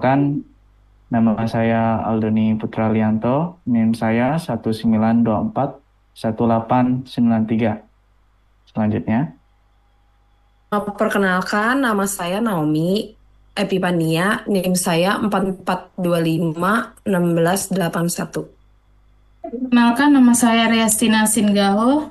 Perkenalkan, nama saya Aldoni Putralianto, NIM saya 1924 1893. Selanjutnya, Perkenalkan, nama saya Naomi Epipania, NIM saya 4425 1681. Perkenalkan, nama saya Reastina Singgaho.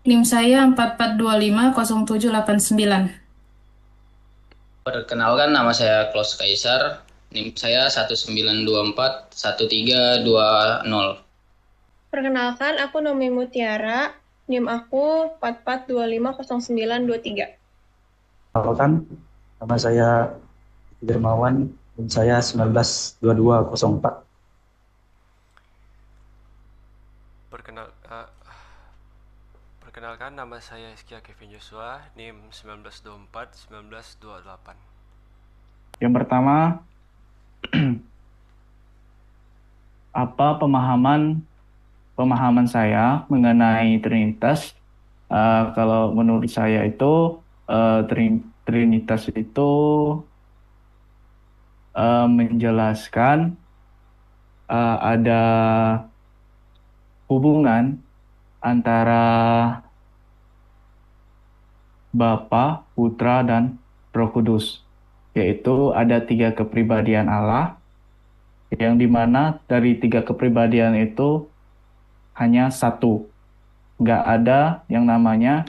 NIM saya 44250789. Perkenalkan nama saya Klaus Kaisar, NIM saya 1924 1320. Perkenalkan, aku Nomi Mutiara, NIM aku 44250923. Perkenalkan, nama saya Dermawan dan saya 192204. Perkenal, eh, Perkenalkan, nama saya Iskia Kevin Joshua, NIM 1924 1928. yang pertama, apa pemahaman saya mengenai Trinitas? Kalau menurut saya itu Trinitas itu menjelaskan ada hubungan antara Bapa, Putra, dan Roh Kudus, yaitu ada tiga kepribadian Allah, yang dimana dari tiga kepribadian itu hanya satu, nggak ada yang namanya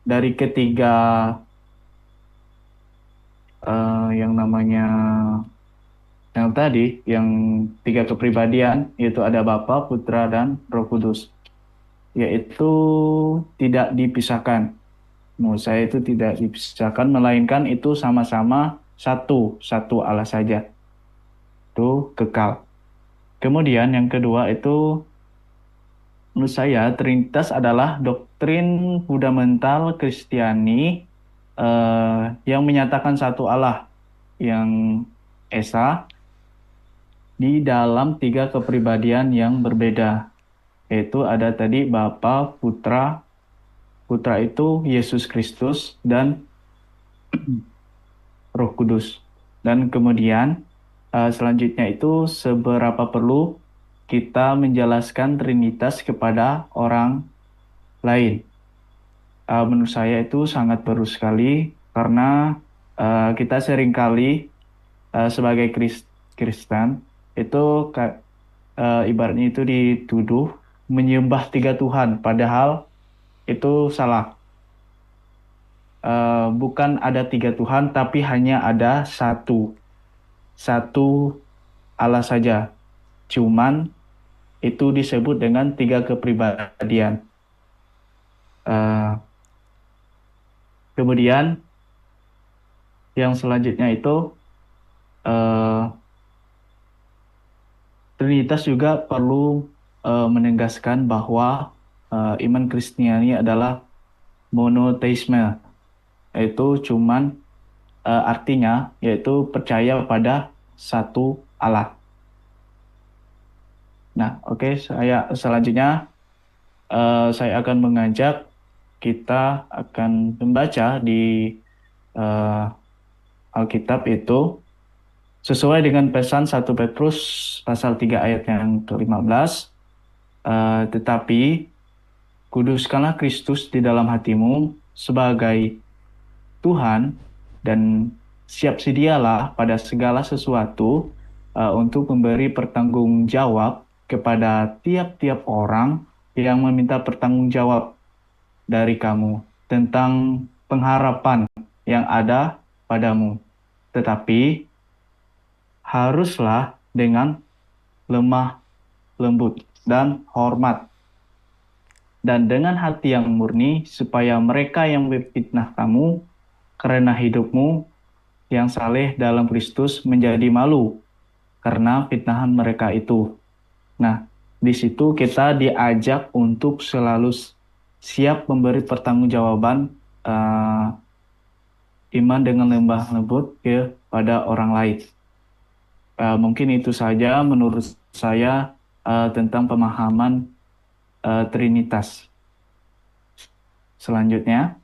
dari ketiga yang namanya yang tadi, yang tiga kepribadian, yaitu ada Bapa, Putra, dan Roh Kudus, yaitu tidak dipisahkan. Menurut saya itu tidak dipisahkan, melainkan itu sama-sama satu Allah saja. Itu kekal. Kemudian yang kedua itu, menurut saya Trinitas adalah doktrin fundamental Kristiani yang menyatakan satu Allah yang esa di dalam tiga kepribadian yang berbeda. Yaitu ada tadi Bapa, Putra, Putra itu Yesus Kristus, dan Roh Kudus. Dan kemudian selanjutnya itu seberapa perlu kita menjelaskan Trinitas kepada orang lain. Menurut saya itu sangat perlu sekali karena kita seringkali sebagai Kristen itu ibaratnya itu dituduh menyembah tiga Tuhan, padahal itu salah. Bukan ada tiga Tuhan, tapi hanya ada satu Allah saja. Cuman itu disebut dengan tiga kepribadian. Eh, Kemudian yang selanjutnya itu eh, Trinitas juga perlu menegaskan bahwa iman Kristiani adalah monoteisme, yaitu cuman artinya yaitu percaya pada satu Allah. Nah, oke, saya selanjutnya saya akan mengajak kita akan membaca di eh, Alkitab itu sesuai dengan pesan 1 Petrus pasal 3 ayat yang ke-15. Tetapi kuduskanlah Kristus di dalam hatimu sebagai Tuhan, dan siap sedialah pada segala sesuatu untuk memberi pertanggungjawab kepada tiap-tiap orang yang meminta pertanggungjawab dari kamu tentang pengharapan yang ada padamu. Tetapi haruslah dengan lemah lembut dan hormat, dan dengan hati yang murni, supaya mereka yang memfitnah kamu karena hidupmu yang saleh dalam Kristus menjadi malu karena fitnahan mereka itu. Nah, di situ kita diajak untuk selalu siap memberi pertanggungjawaban iman dengan lembah lembut kepada orang lain. Mungkin itu saja menurut saya tentang pemahaman Trinitas. Selanjutnya,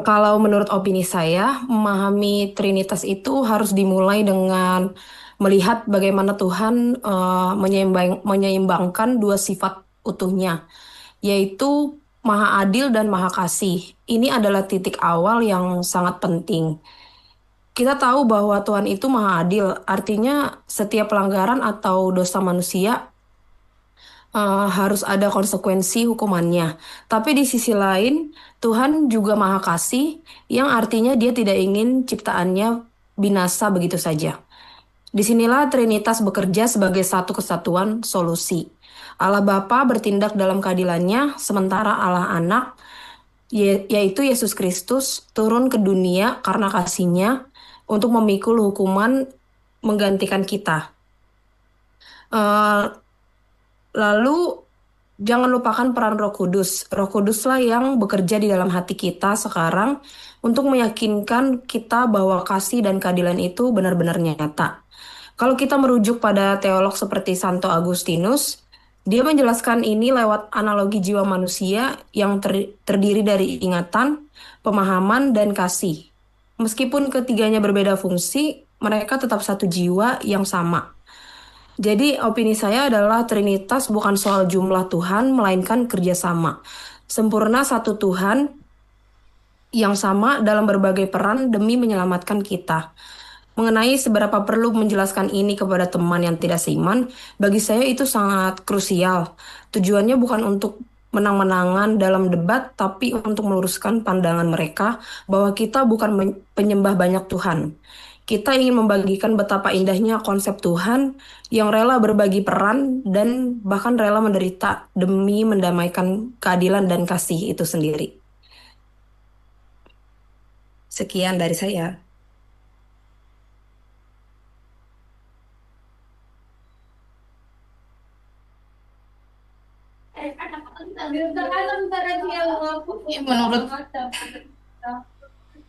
Kalau menurut opini saya, memahami Trinitas itu harus dimulai dengan melihat bagaimana Tuhan menyeimbangkan dua sifat utuhnya, yaitu Maha Adil dan Maha Kasih. Ini adalah titik awal yang sangat penting. Kita tahu bahwa Tuhan itu Maha Adil, artinya setiap pelanggaran atau dosa manusia harus ada konsekuensi hukumannya. Tapi di sisi lain, Tuhan juga Maha Kasih, yang artinya Dia tidak ingin ciptaannya binasa begitu saja. Disinilah Trinitas bekerja sebagai satu kesatuan solusi. Allah Bapa bertindak dalam keadilannya, sementara Allah Anak, yaitu Yesus Kristus, turun ke dunia karena kasihnya untuk memikul hukuman menggantikan kita. Eh, Lalu jangan lupakan peran Roh Kudus. Roh Kuduslah yang bekerja di dalam hati kita sekarang untuk meyakinkan kita bahwa kasih dan keadilan itu benar-benar nyata. Kalau kita merujuk pada teolog seperti Santo Agustinus, dia menjelaskan ini lewat analogi jiwa manusia yang terdiri dari ingatan, pemahaman, dan kasih. Meskipun ketiganya berbeda fungsi, mereka tetap satu jiwa yang sama. Jadi opini saya adalah Trinitas bukan soal jumlah Tuhan, melainkan kerjasama. Sempurna satu Tuhan yang sama dalam berbagai peran demi menyelamatkan kita. Mengenai seberapa perlu menjelaskan ini kepada teman yang tidak seiman, bagi saya itu sangat krusial. Tujuannya bukan untuk menang-menangan dalam debat, tapi untuk meluruskan pandangan mereka bahwa kita bukan penyembah banyak Tuhan. Kita ingin membagikan betapa indahnya konsep Tuhan yang rela berbagi peran dan bahkan rela menderita demi mendamaikan keadilan dan kasih itu sendiri. Sekian dari saya. Menurut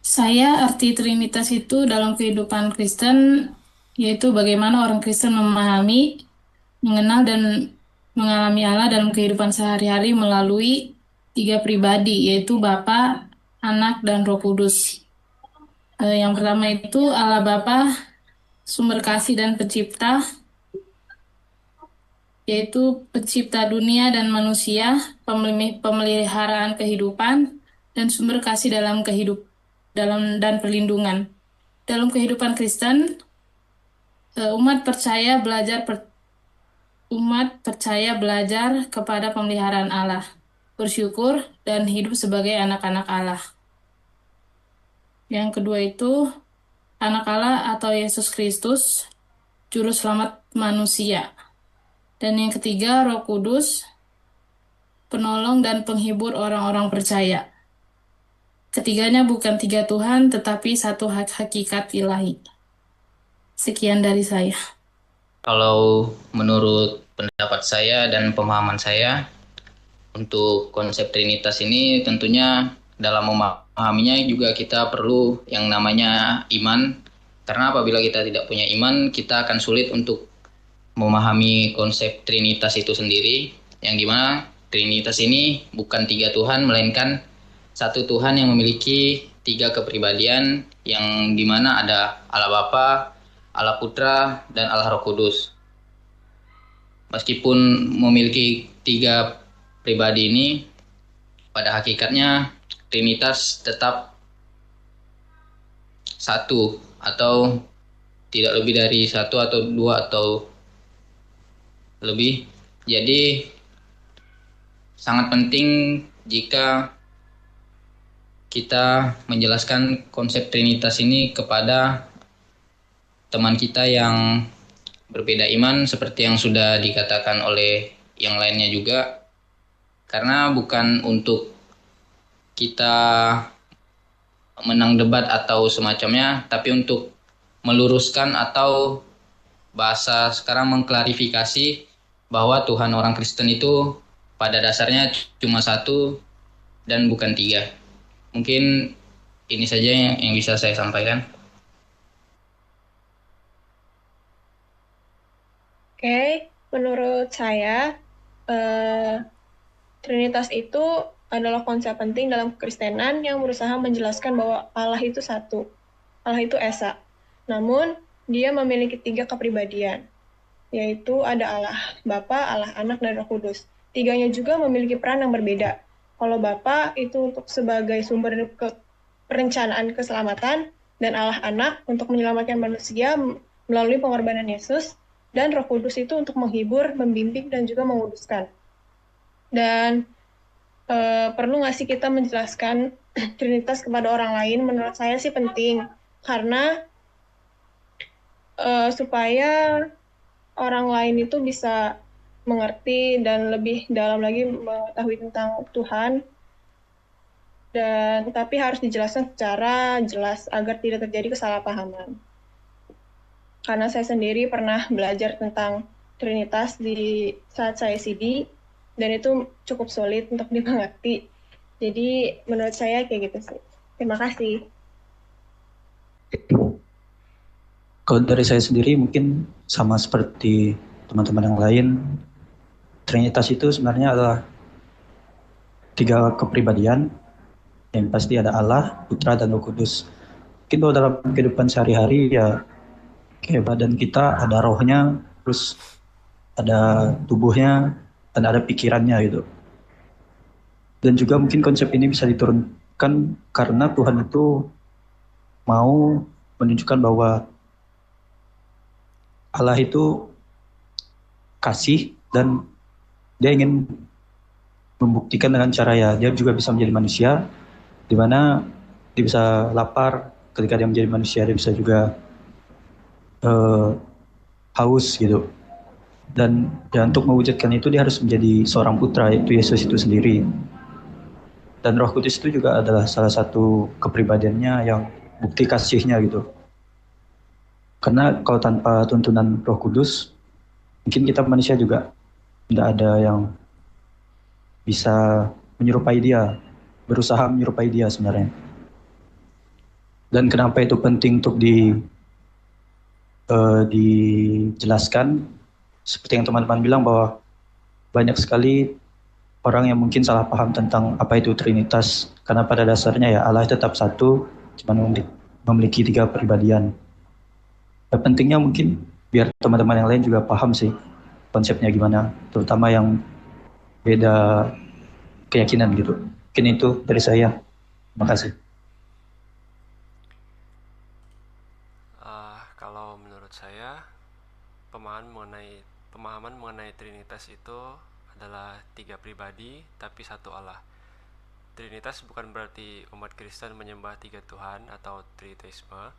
saya, arti Trinitas itu dalam kehidupan Kristen, yaitu bagaimana orang Kristen memahami, mengenal, dan mengalami Allah dalam kehidupan sehari-hari melalui tiga pribadi, yaitu Bapa, Anak, dan Roh Kudus. Yang pertama itu Allah Bapa, sumber kasih dan pencipta, yaitu pencipta dunia dan manusia, pemeliharaan kehidupan, dan sumber kasih dalam dan perlindungan. Dalam kehidupan Kristen, umat percaya belajar kepada pemeliharaan Allah, bersyukur, dan hidup sebagai anak-anak Allah. Yang kedua itu Anak Allah atau Yesus Kristus, Juru Selamat manusia. Dan yang ketiga, Roh Kudus, penolong dan penghibur orang-orang percaya. Ketiganya bukan tiga Tuhan, tetapi satu hakikat ilahi. Sekian dari saya. Kalau menurut pendapat saya dan pemahaman saya, untuk konsep Trinitas ini tentunya dalam memahaminya juga kita perlu yang namanya iman. Karena apabila kita tidak punya iman, kita akan sulit untuk memahami konsep Trinitas itu sendiri, yang dimana Trinitas ini bukan tiga Tuhan, melainkan satu Tuhan yang memiliki tiga kepribadian, yang dimana ada Allah Bapa, Allah Putra, dan Allah Roh Kudus. Meskipun memiliki tiga pribadi ini, pada hakikatnya Trinitas tetap satu, atau tidak lebih dari satu atau dua atau lebih. Jadi sangat penting jika kita menjelaskan konsep Trinitas ini kepada teman kita yang berbeda iman, seperti yang sudah dikatakan oleh yang lainnya juga. Karena bukan untuk kita menang debat atau semacamnya, tapi untuk meluruskan atau bahasa sekarang mengklarifikasi bahwa Tuhan orang Kristen itu pada dasarnya cuma satu dan bukan tiga. Mungkin ini saja yang bisa saya sampaikan. Oke, menurut saya Trinitas itu adalah konsep penting dalam kekristenan yang berusaha menjelaskan bahwa Allah itu satu. Allah itu Esa. Namun, dia memiliki 3 kepribadian, yaitu ada Allah Bapa, Allah Anak, dan Roh Kudus. Tiganya juga memiliki peran yang berbeda. Kalau Bapa itu untuk sebagai sumber perencanaan keselamatan, dan Allah Anak untuk menyelamatkan manusia melalui pengorbanan Yesus, dan Roh Kudus itu untuk menghibur, membimbing, dan juga menguduskan. Dan perlu nggak sih kita menjelaskan Trinitas kepada orang lain? Menurut saya sih penting, karena supaya orang lain itu bisa mengerti dan lebih dalam lagi mengetahui tentang Tuhan, dan tapi harus dijelaskan secara jelas agar tidak terjadi kesalahpahaman. Karena saya sendiri pernah belajar tentang Trinitas di saat saya CD, dan itu cukup sulit untuk dimengerti. Jadi menurut saya kayak gitu sih. Terima kasih. Kalau dari saya sendiri mungkin sama seperti teman-teman yang lain, Trinitas itu sebenarnya adalah 3 kepribadian, yang pasti ada Allah, Putra, dan Roh Kudus. Mungkin kalau dalam kehidupan sehari-hari ya kayak badan kita ada rohnya, terus ada tubuhnya, dan ada pikirannya gitu. Dan juga mungkin konsep ini bisa diturunkan karena Tuhan itu mau menunjukkan bahwa Allah itu kasih, dan dia ingin membuktikan dengan cara ya dia juga bisa menjadi manusia, di mana dia bisa lapar ketika dia menjadi manusia, dia bisa juga haus gitu. Dan ya, untuk mewujudkan itu dia harus menjadi seorang putra, yaitu Yesus itu sendiri. Dan Roh Kudus itu juga adalah salah satu kepribadiannya yang bukti kasihnya gitu. Karena kalau tanpa tuntunan Roh Kudus, mungkin kita manusia juga tidak ada yang bisa menyerupai dia, berusaha menyerupai dia sebenarnya. Dan kenapa itu penting untuk dijelaskan? Seperti yang teman-teman bilang bahwa banyak sekali orang yang mungkin salah paham tentang apa itu Trinitas. Karena pada dasarnya ya Allah tetap satu, cuma memiliki 3 kepribadian. Dan pentingnya mungkin biar teman-teman yang lain juga paham sih konsepnya gimana, terutama yang beda keyakinan gitu. Mungkin itu dari saya. Terima kasih. Kalau menurut saya, pemahaman mengenai Trinitas itu adalah 3 pribadi tapi satu Allah. Trinitas bukan berarti umat Kristen menyembah 3 Tuhan atau triteisme,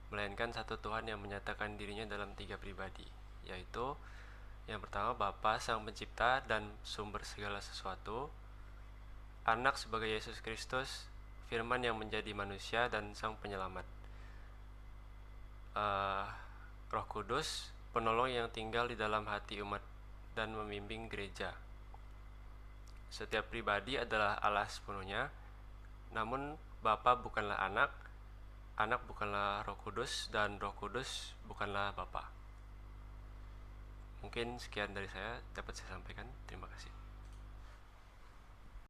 melainkan satu Tuhan yang menyatakan dirinya dalam 3 pribadi, yaitu yang pertama Bapa Sang Pencipta dan sumber segala sesuatu, Anak sebagai Yesus Kristus, Firman yang menjadi manusia dan Sang Penyelamat, Roh Kudus, penolong yang tinggal di dalam hati umat dan membimbing gereja. Setiap pribadi adalah Allah sepenuhnya, namun Bapa bukanlah Anak, Anak bukanlah Roh Kudus, dan Roh Kudus bukanlah Bapa. Mungkin sekian dari saya dapat saya sampaikan. Terima kasih.